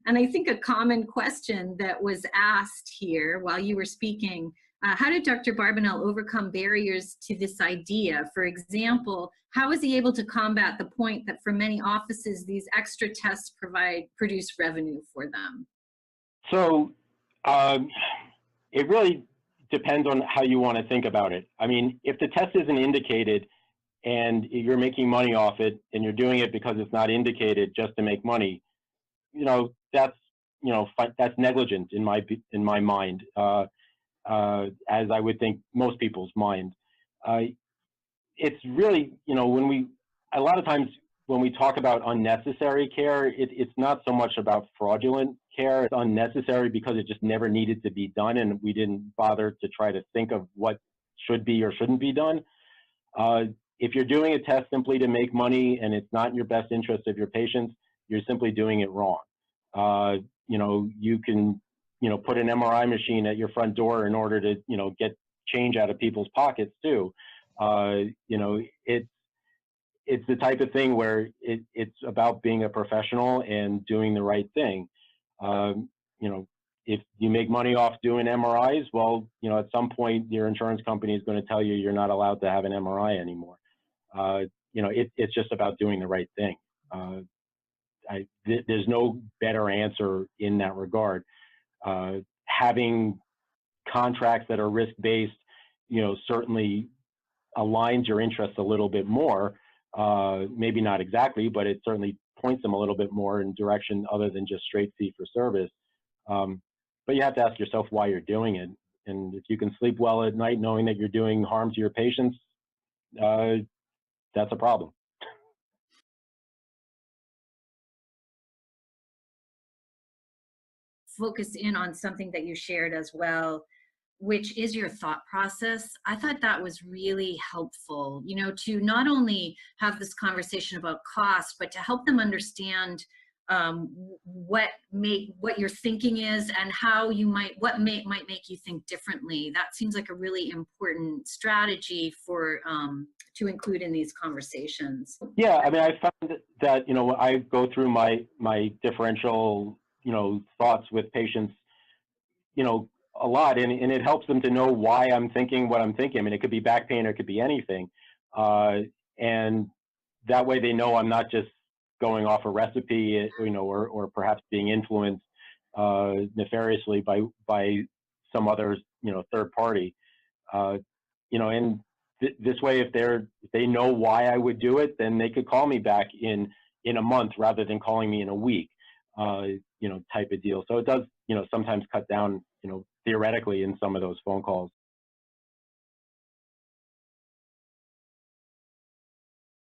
And I think a common question that was asked here while you were speaking, how did Dr. Barbanel overcome barriers to this idea? For example, how was he able to combat the point that for many offices, these extra tests produce revenue for them? So it really depends on how you want to think about it. I mean, if the test isn't indicated and you're making money off it and you're doing it because it's not indicated just to make money, that's that's negligent in my mind, as I would think most people's mind. It's really, a lot of times when we talk about unnecessary care, it's not so much about fraudulent care. It's unnecessary because it just never needed to be done, and we didn't bother to try to think of what should be or shouldn't be done. If you're doing a test simply to make money and it's not in your best interest of your patients, you're simply doing it wrong. You can, put an MRI machine at your front door in order to, get change out of people's pockets too. It's the type of thing where it's about being a professional and doing the right thing. If you make money off doing MRIs, well, at some point your insurance company is going to tell you you're not allowed to have an MRI anymore. It's just about doing the right thing. There's no better answer in that regard. Having contracts that are risk-based, certainly aligns your interests a little bit more. Maybe not exactly, but it certainly points them a little bit more in direction other than just straight fee for service. But you have to ask yourself why you're doing it. And if you can sleep well at night knowing that you're doing harm to your patients, that's a problem. Focus in on something that you shared as well, which is your thought process. I thought that was really helpful, to not only have this conversation about cost, but to help them understand what your thinking is and how what might make you think differently. That seems like a really important strategy for to include in these conversations. Yeah, I mean, I found that I go through my differential thoughts with patients a lot, and it helps them to know why I'm thinking what I'm thinking. I mean, it could be back pain or it could be anything, and that way they know I'm not just going off a recipe, or perhaps being influenced nefariously by some other third party, and this way, if they know why I would do it, then they could call me back in a month rather than calling me in a week, type of deal. So it does sometimes cut down theoretically in some of those phone calls.